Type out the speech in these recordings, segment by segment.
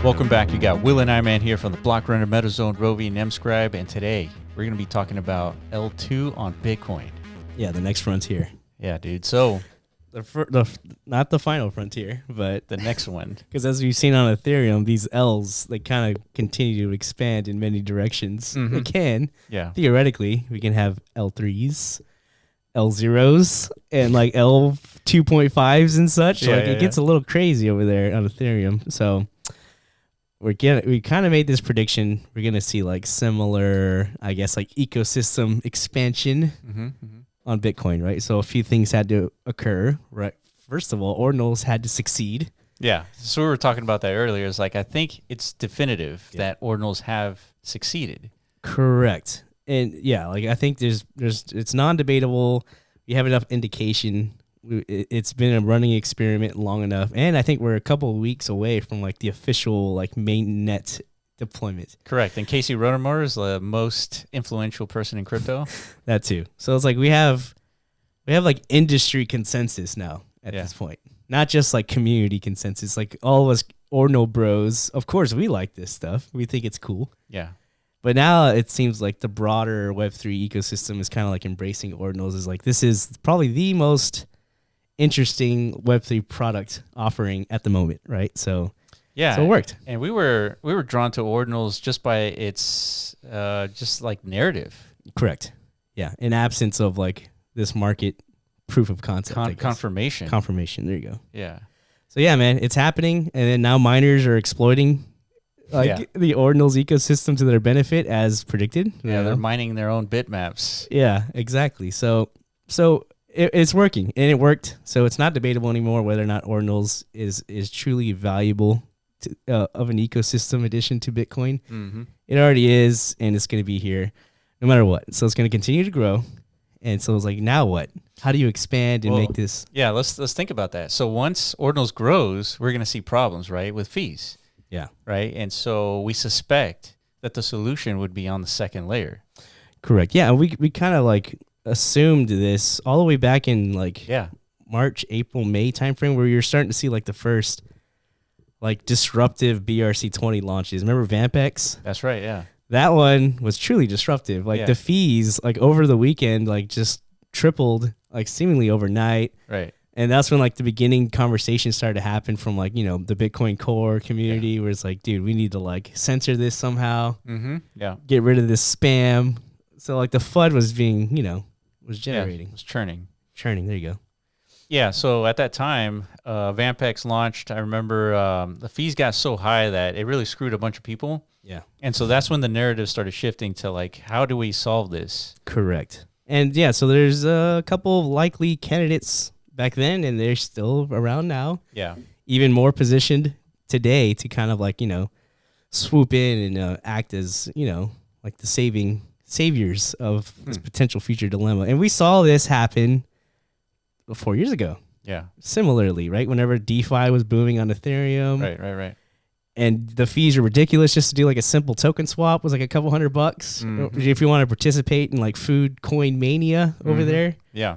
Welcome back. You got Will and I Man here from the Block Runner, MetaZone, Rovi, and MScribe, and today we're going to be talking about L2 on Bitcoin. Yeah, the next frontier. Yeah, dude. So Not the final frontier, but the next one. Because as we've seen on Ethereum, these L's, they kind of continue to expand in many directions. Mhm. They can. Yeah. Theoretically, we can have L3s, L0s, and like L2.5s and such. Yeah, It gets a little crazy over there on Ethereum. So we kind of made this prediction. We're going to see like similar, I guess, like ecosystem expansion on Bitcoin, right? So a few things had to occur, right? First of all, Ordinals had to succeed. Yeah. So we were talking about that earlier. It's like, I think it's definitive that Ordinals have succeeded. Correct. And yeah, like I think there's it's non-debatable. We have enough indication. It's been a running experiment long enough, and I think we're a couple of weeks away from like the official like mainnet deployment. Correct. And Casey Rodenmore is the most influential person in crypto. That too. So it's like we have like industry consensus now at this point, not just like community consensus. Like all of us Ordinal bros, of course we like this stuff. We think it's cool. Yeah. But now it seems like the broader Web3 ecosystem is kind of like embracing Ordinals. Is like this is probably the most interesting Web3 product offering at the moment, right? So yeah, so it worked. And we were drawn to Ordinals just by its just like narrative. Correct. Yeah, in absence of like this market proof of concept, confirmation. Confirmation. There you go. Yeah. So yeah, man, it's happening, and then now miners are exploiting the Ordinals ecosystem to their benefit as predicted. Yeah, they're mining their own bitmaps. Yeah, exactly. So it's working, and it worked. So it's not debatable anymore whether or not Ordinals is truly valuable of an ecosystem addition to Bitcoin. Mm-hmm. It already is, and it's going to be here no matter what. So it's going to continue to grow. And so it's like, now what? How do you expand and make this? Yeah, let's think about that. So once Ordinals grows, we're going to see problems, right, with fees. Yeah. Right. And so we suspect that the solution would be on the second layer. Correct. Yeah. We kind of like assumed this all the way back in like March, April, May timeframe, where you're starting to see like the first like disruptive BRC20 launches. Remember VampX? That's right. Yeah. That one was truly disruptive. Like the fees like over the weekend, like just tripled like seemingly overnight. Right. And that's when like the beginning conversation started to happen from like, you know, the Bitcoin core community where it's like, dude, we need to like censor this somehow. Mm-hmm. Yeah. Get rid of this spam. So like the FUD was being, you know, was generating. It was churning. Churning. There you go. Yeah. So at that time, VampX launched. I remember the fees got so high that it really screwed a bunch of people. Yeah. And so that's when the narrative started shifting to like, how do we solve this? Correct. And yeah, so there's a couple of likely candidates back then, and they're still around now. Yeah. Even more positioned today to kind of like, you know, swoop in and act as, you know, like the saviors of this potential future dilemma. And we saw this happen 4 years ago. Yeah. Similarly, right? Whenever DeFi was booming on Ethereum. Right. And the fees are ridiculous. Just to do like a simple token swap was like a couple $100 if you want to participate in like food coin mania over there. Yeah.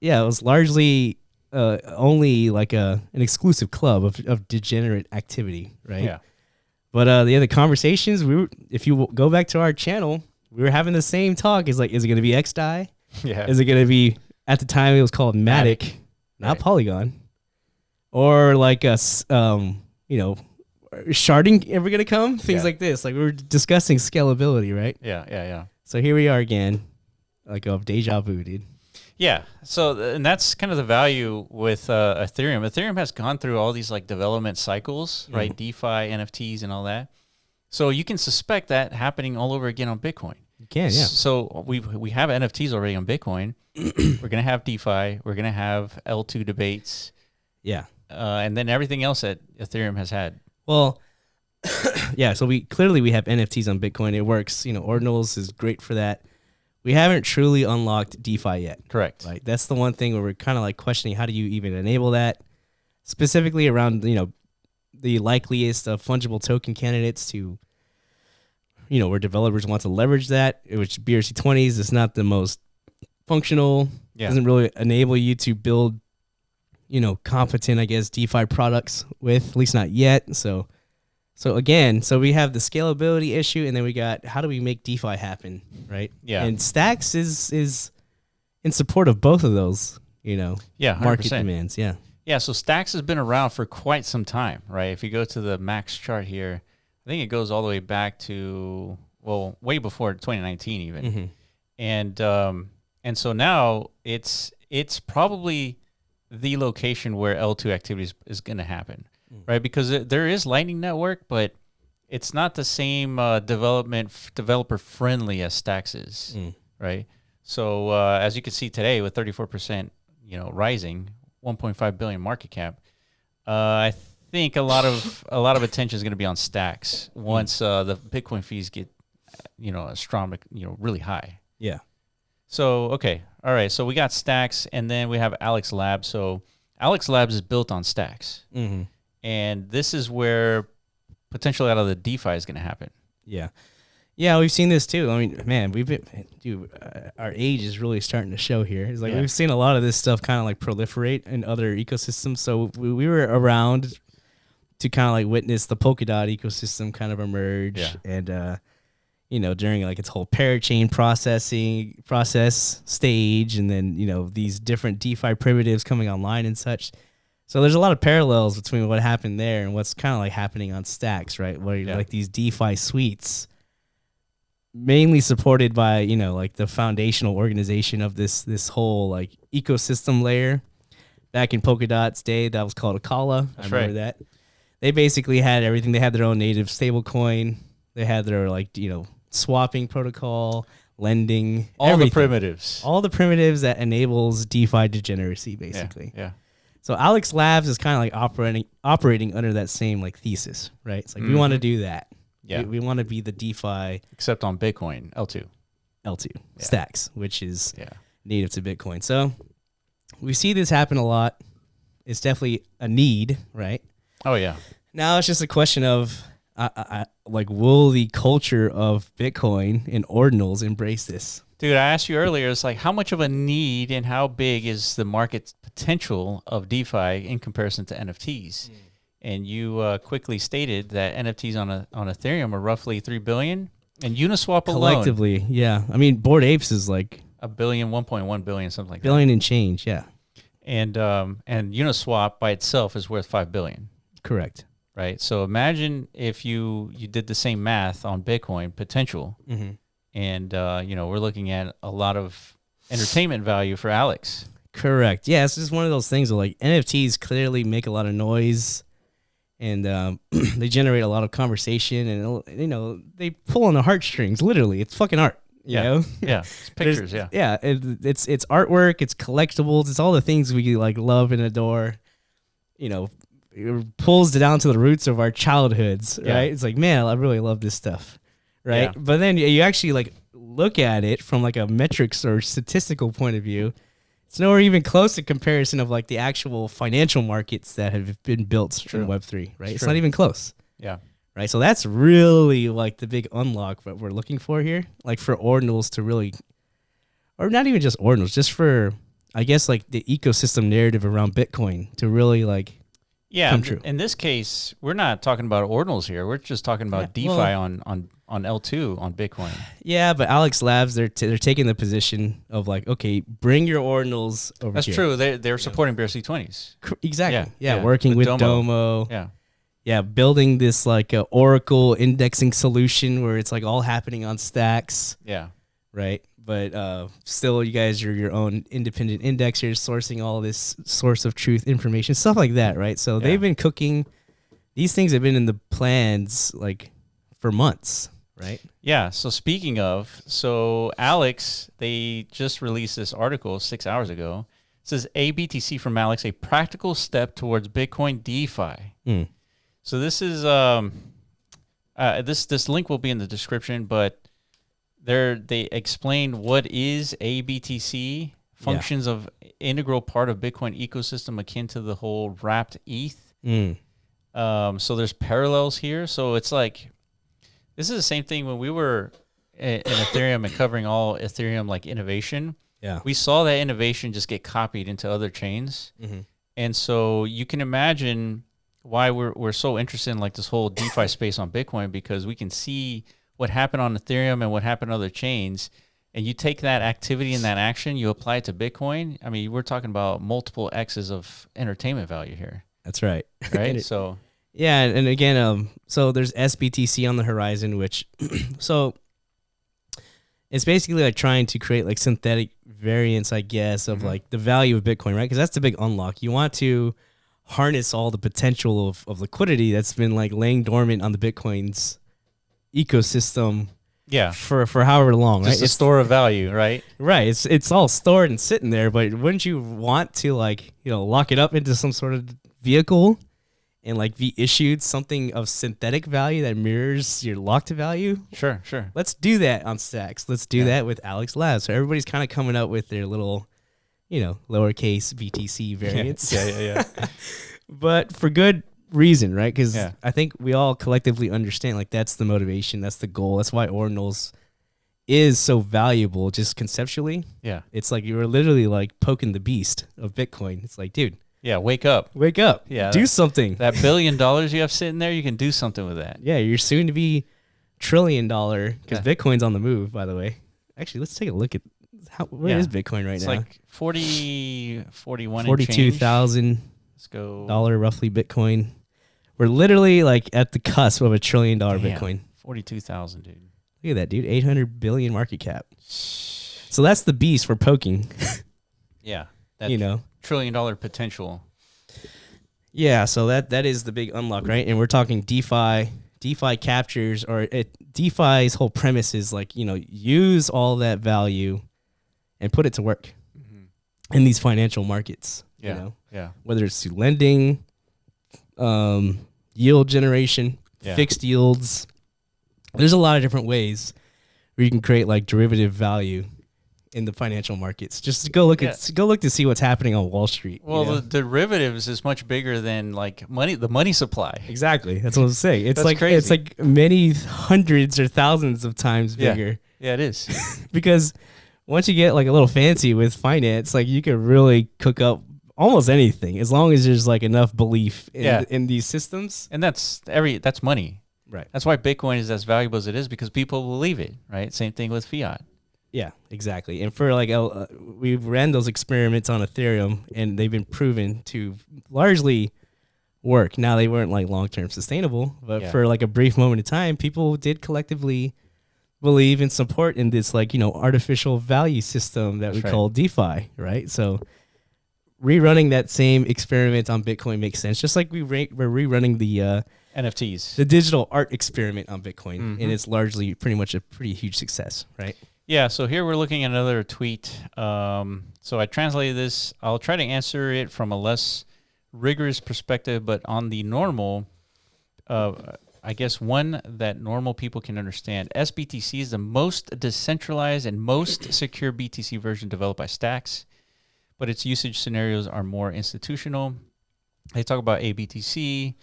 Yeah, it was largely only like an exclusive club of degenerate activity, right? Yeah. But the other conversations, if you go back to our channel, we were having the same talk. It's like, is it going to be XDAI? Yeah. Is it going to be, at the time it was called Matic, not Polygon? Or like a, you know, sharding ever going to come? Things like this. Like we were discussing scalability, right? Yeah. So here we are again, like of deja vu, dude. Yeah. So, and that's kind of the value with Ethereum. Ethereum has gone through all these like development cycles, right? DeFi, NFTs, and all that. So you can suspect that happening all over again on Bitcoin. You can, yeah. So we have NFTs already on Bitcoin. We're going to have DeFi. We're going to have L2 debates. Yeah. And then everything else that Ethereum has had. Well, yeah. So we have NFTs on Bitcoin. It works. You know, Ordinals is great for that. We haven't truly unlocked DeFi yet. Correct. Right. That's the one thing where we're kind of like questioning how do you even enable that, specifically around, you know, the likeliest of fungible token candidates to, you know, where developers want to leverage that, which BRC20s is not the most functional. Yeah. Doesn't really enable you to build, you know, competent, I guess, DeFi products with, at least not yet. So So again, so we have the scalability issue, and then we got how do we make DeFi happen, right? Yeah. And Stacks is in support of both of those, Yeah, 100%. market demands. Yeah. Yeah, so Stacks has been around for quite some time, right? If you go to the max chart here, I think it goes all the way back to, well, way before 2019 even. Mm-hmm. And so now it's probably the location where L2 activity is going to happen, right? Because there is Lightning Network, but it's not the same developer friendly as Stacks is, right? So as you can see today with 34%, rising, 1.5 billion market cap, I think a lot of attention is going to be on Stacks once the Bitcoin fees get, really high. Yeah. So, okay. All right. So we got Stacks, and then we have Alex Labs. So Alex Labs is built on Stacks. Mm-hmm. And this is where potentially out of the DeFi is going to happen. Yeah. Yeah, we've seen this too. I mean, man, our age is really starting to show here. It's like we've seen a lot of this stuff kind of like proliferate in other ecosystems. So we were around to kind of like witness the Polkadot ecosystem kind of emerge. Yeah. And, during like its whole parachain process stage, and then, these different DeFi primitives coming online and such. So there's a lot of parallels between what happened there and what's kind of like happening on Stacks, right? Where like these DeFi suites, mainly supported by, like the foundational organization of this whole like ecosystem layer. Back in Polkadot's day, that was called Akala. That's I remember that. They basically had everything. They had their own native stablecoin. They had their swapping protocol, lending, everything. All the primitives that enables DeFi degeneracy, basically. Yeah. So Alex Labs is kind of like operating under that same like thesis, right? It's like we want to do that. Yeah. We want to be the DeFi, except on Bitcoin, L2 Stacks, which is native to Bitcoin. So we see this happen a lot. It's definitely a need, right? Oh yeah. Now it's just a question of will the culture of Bitcoin and Ordinals embrace this? Dude, I asked you earlier, it's like how much of a need and how big is the market potential of DeFi in comparison to NFTs? And you quickly stated that NFTs on Ethereum are roughly 3 billion, and Uniswap collectively, alone, yeah. I mean, Bored Apes is like a billion, 1.1 billion, something like billion and change, yeah. And Uniswap by itself is worth 5 billion. Correct. Right. So imagine if you did the same math on Bitcoin potential, and we're looking at a lot of entertainment value for Alex. Correct. Yeah, it's just one of those things where like NFTs clearly make a lot of noise, and they generate a lot of conversation, and they pull on the heartstrings. Literally, it's fucking art. You know? Yeah, it's pictures. Yeah, it's artwork, it's collectibles, it's all the things we like love and adore. It pulls down to the roots of our childhoods, right? It's like, man, I really love this stuff, right? Yeah. But then you actually like look at it from like a metrics or statistical point of view. It's nowhere even close to comparison of like the actual financial markets that have been built in Web3, right? It's not even close. Yeah. Right. So that's really like the big unlock that we're looking for here, like for Ordinals to really, or not even just Ordinals, just for, I guess, like the ecosystem narrative around Bitcoin to really like, come true. In this case, we're not talking about Ordinals here. We're just talking about DeFi on L2 on Bitcoin. Yeah, but Alex Labs, they're taking the position of like, okay, bring your Ordinals over That's here. true. They're supporting BRC20s. Exactly. Yeah, working with Domo. Yeah. Yeah, building this like Oracle indexing solution where it's like all happening on Stacks. Yeah. Right. But still, you guys are your own independent indexers, sourcing all this source of truth information, stuff like that, right? So they've been cooking. These things have been in the plans like for months, right? Yeah. So speaking of, Alex, they just released this article 6 hours ago. It says aBTC from Alex, a practical step towards Bitcoin DeFi. So this is this link will be in the description, but they explain what is aBTC, functions of integral part of Bitcoin ecosystem akin to the whole wrapped ETH. So there's parallels here. So it's like, this is the same thing when we were in Ethereum and covering all Ethereum like innovation. Yeah. We saw that innovation just get copied into other chains. And so you can imagine why we're so interested in like this whole DeFi space on Bitcoin, because we can see what happened on Ethereum and what happened on other chains. And you take that activity and that action, you apply it to Bitcoin. I mean, we're talking about multiple X's of entertainment value here. That's right. Right. So, yeah. And again, so there's sBTC on the horizon, which, so it's basically like trying to create like synthetic variants, I guess, of like the value of Bitcoin, right? Because that's the big unlock. You want to harness all the potential of liquidity that's been like laying dormant on the Bitcoin's ecosystem. Yeah, for however long, just right? a store of value, right? Right. It's all stored and sitting there, but wouldn't you want to like, lock it up into some sort of vehicle and like be issued something of synthetic value that mirrors your locked value? Sure. Let's do that on Stacks. Let's do that with Alex Labs. So everybody's kind of coming up with their little, lowercase BTC variants. Yeah. But for good reason, right? Because I think we all collectively understand like that's the motivation, that's the goal. That's why Ordinals is so valuable just conceptually. Yeah. It's like you were literally like poking the beast of Bitcoin. It's like, dude. Yeah, wake up. Yeah. Do something. That $1 billion you have sitting there, you can do something with that. Yeah, you're soon to be $1 trillion, because Bitcoin's on the move, by the way. Actually, let's take a look at where is Bitcoin right now? It's like 41 $42,000 Let's go. roughly Bitcoin. We're literally like at the cusp of $1 trillion Bitcoin. 42,000, dude. Look at that, dude. 800 billion market cap. So that's the beast we're poking. Yeah. That $1 trillion potential. Yeah, so that is the big unlock, right? And we're talking DeFi. DeFi captures, or DeFi's whole premise is like, use all that value and put it to work in these financial markets. Yeah. Whether it's through lending, yield generation, fixed yields. There's a lot of different ways where you can create like derivative value in the financial markets. Just go look to see what's happening on Wall Street. Well, the derivatives is much bigger than like the money supply. Exactly. That's what I'm saying. It's like crazy. It's like many hundreds or thousands of times bigger. Yeah, it is. Because once you get like a little fancy with finance, like you can really cook up almost anything as long as there's like enough belief in these systems. And that's money. Right. That's why Bitcoin is as valuable as it is, because people believe it, right? Same thing with fiat. Yeah, exactly. And for like, we've ran those experiments on Ethereum and they've been proven to largely work. Now they weren't like long-term sustainable, but for like a brief moment of time, people did collectively believe and support in this like, artificial value system that we call DeFi, right? So rerunning that same experiment on Bitcoin makes sense. Just like we're rerunning the NFTs, the digital art experiment on Bitcoin, and it's largely pretty much a pretty huge success, right? Yeah, so here we're looking at another tweet. So I translated this. I'll try to answer it from a less rigorous perspective, but on the normal, I guess one that normal people can understand. sBTC is the most decentralized and most secure BTC version developed by Stacks, but its usage scenarios are more institutional. They talk about aBTC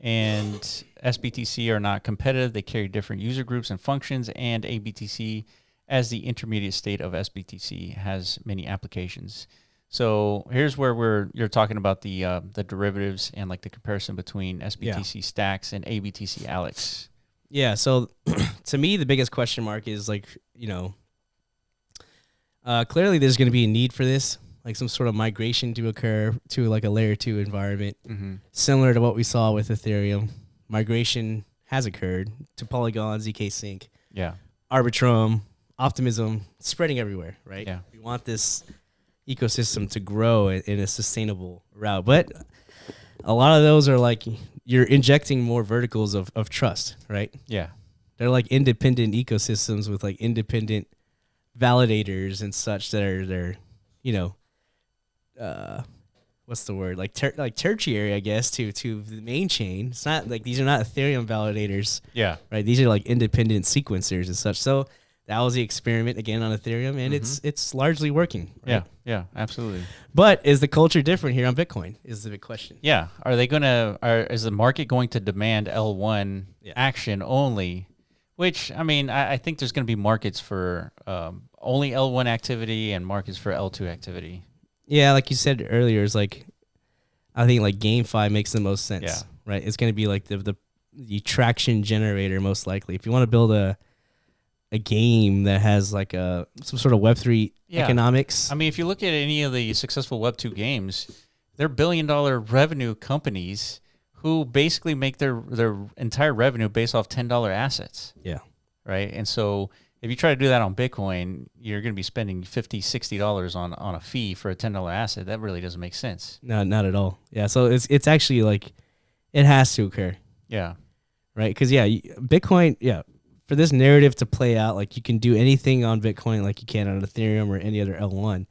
and sBTC are not competitive. They carry different user groups and functions, and aBTC, as the intermediate state of sBTC, has many applications. So here's where you're talking about the derivatives and like the comparison between sBTC Stacks and aBTC Alex. Yeah. So to me, the biggest question mark is like, clearly there's going to be a need for this, like some sort of migration to occur to like a layer 2 environment, similar to what we saw with Ethereum. Migration has occurred to Polygon, ZK Sync, Arbitrum, Optimism, spreading everywhere, right? Yeah. We want this ecosystem to grow in a sustainable route. But a lot of those are like you're injecting more verticals of trust, right? Yeah. They're like independent ecosystems with like independent validators and such that are what's the word? Like tertiary, I guess, to the main chain. It's not like these are not Ethereum validators. Yeah. Right. These are like independent sequencers and such. So that was the experiment again on Ethereum, and it's largely working. Right? Yeah, absolutely. But is the culture different here on Bitcoin? Is the big question. Yeah. Is the market going to demand L1 action only? Which, I mean, I think there's going to be markets for only L1 activity and markets for L2 activity. Yeah, like you said earlier, it's like I think like GameFi makes the most sense. Yeah. right? It's going to be like the traction generator most likely. If you want to build a game that has like some sort of Web3 economics. I mean, if you look at any of the successful Web2 games, they're billion-dollar revenue companies who basically make their entire revenue based off $10 assets. Yeah. Right? And so if you try to do that on Bitcoin, you're going to be spending $50, $60 on a fee for a $10 asset. That really doesn't make sense. No, not at all. Yeah, so it's actually like it has to occur. Yeah. Right? Because, Bitcoin, for this narrative to play out, like you can do anything on Bitcoin like you can on Ethereum or any other L1.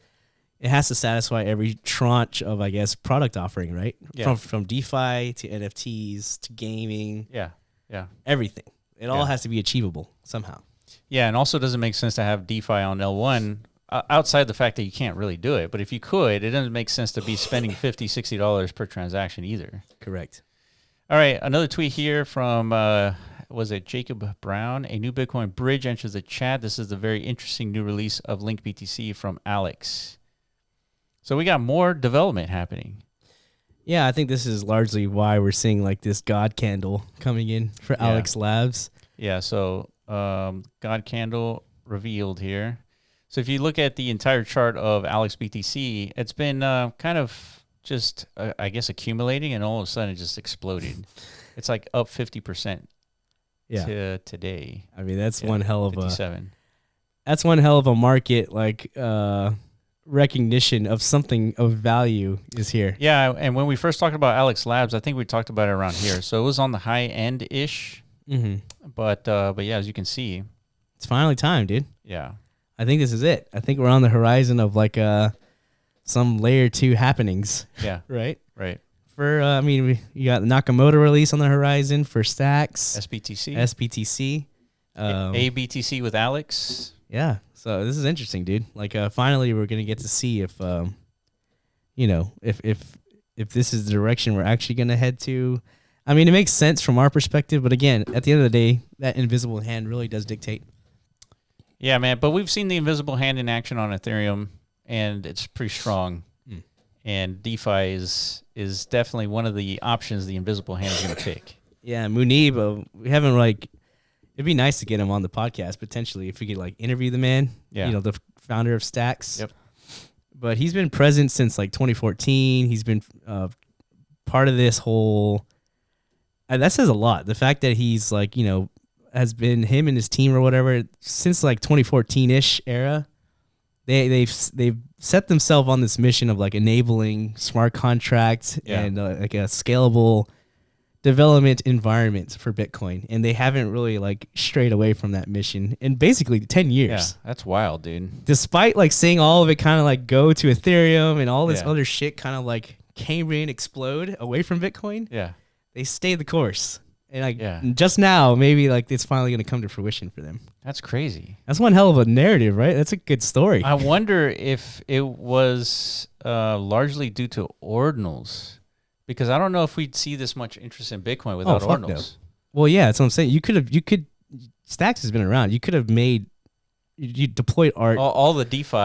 It has to satisfy every tranche of, I guess, product offering, right? Yeah. From DeFi to NFTs to gaming. Yeah. Yeah. Everything. It all has to be achievable somehow. Yeah, and also doesn't make sense to have DeFi on L1 outside the fact that you can't really do it. But if you could, it doesn't make sense to be spending $50, $60 per transaction either. Correct. All right, another tweet here from, was it Jacob Brown? A new Bitcoin bridge enters the chat. This is the very interesting new release of Link BTC from Alex. So we got more development happening. Yeah, I think this is largely why we're seeing like this God candle coming in for Alex Labs. Yeah, so God candle revealed here. So if you look at the entire chart of Alex BTC, it's been kind of just, I guess, accumulating, and all of a sudden it just exploded. It's like up 50% to today. I mean, that's one hell of 57. That's one hell of a market, like recognition of something of value is here. Yeah, and when we first talked about Alex Labs, I think we talked about it around here. So it was on the high end ish. Mm-hmm. But yeah, as you can see, it's finally time, dude. Yeah, I think this is it. I think we're on the horizon of like some layer 2 happenings. Yeah, right. For I mean, you got the Nakamoto release on the horizon for Stacks, sBTC, aBTC with Alex. Yeah, so this is interesting, dude. Like, finally, we're gonna get to see if, if this is the direction we're actually gonna head to. I mean, it makes sense from our perspective, but again, at the end of the day, that invisible hand really does dictate. Yeah, man. But we've seen the invisible hand in action on Ethereum, and it's pretty strong. And DeFi is definitely one of the options the invisible hand is going to pick. Yeah, Munib, we haven't like. It'd be nice to get him on the podcast potentially if we could like interview the man. Yeah, the founder of Stacks. Yep. But he's been present since like 2014. He's been part of this whole. That says a lot. The fact that he's like has been him and his team or whatever since like 2014-ish era. They've set themselves on this mission of like enabling smart contracts and like a scalable development environment for Bitcoin, and they haven't really like strayed away from that mission in basically 10 years. Yeah, that's wild, dude. Despite like seeing all of it kind of like go to Ethereum and all this other shit kind of like Cambrian explode away from Bitcoin. Yeah, they stayed the course. And like just now, maybe like it's finally going to come to fruition for them. That's crazy. That's one hell of a narrative, right? That's a good story. I wonder if it was largely due to Ordinals, because I don't know if we'd see this much interest in Bitcoin without Ordinals. No. Well, yeah, that's what I'm saying. You could Stacks has been around. You could have made you deployed art, all the DeFi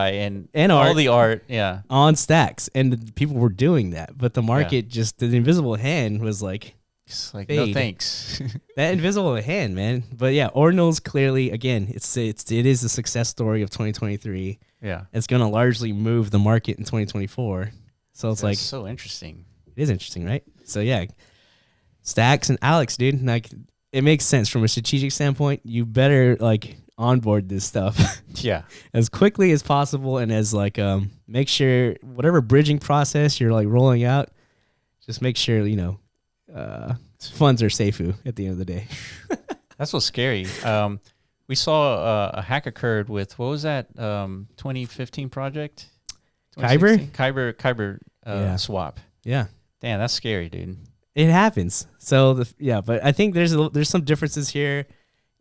and all the art, on Stacks, and the people were doing that. But the market just the invisible hand was like. It's like, no thanks. That invisible hand, man. But yeah, Ordinals clearly, again, it is the success story of 2023. Yeah. It's going to largely move the market in 2024. So it's like so interesting. It is interesting, right? So yeah, Stacks and Alex, dude, like it makes sense from a strategic standpoint. You better like onboard this stuff. Yeah. As quickly as possible, and as like make sure whatever bridging process you're like rolling out, just make sure funds are safe at the end of the day. That's what's scary. We saw a hack occurred with, what was that, 2015 project? Kyber swap. Yeah. Damn, that's scary, dude. It happens. So, but I think there's some differences here.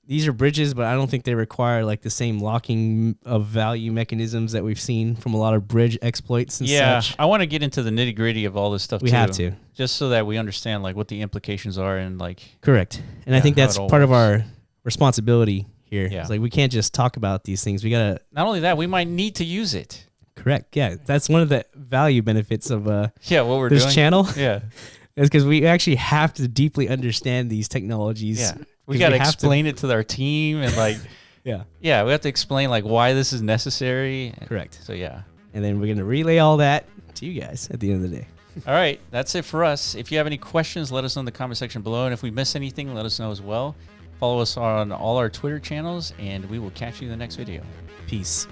These are bridges, but I don't think they require like the same locking of value mechanisms that we've seen from a lot of bridge exploits and such. I want to get into the nitty gritty of all this stuff. We have to, just so that we understand like what the implications are and like. Correct, and I think that's part of our responsibility here. Yeah, it's like we can't just talk about these things. We gotta. Not only that, we might need to use it. Correct. Yeah, that's one of the value benefits of what we're this doing. Channel. Yeah. It's because we actually have to deeply understand these technologies. Yeah, we got to explain it to our team and like, yeah, we have to explain like why this is necessary. Correct. So yeah. And then we're gonna relay all that to you guys at the end of the day. All right, that's it for us. If you have any questions, let us know in the comment section below. And if we miss anything, let us know as well. Follow us on all our Twitter channels, and we will catch you in the next video. Peace.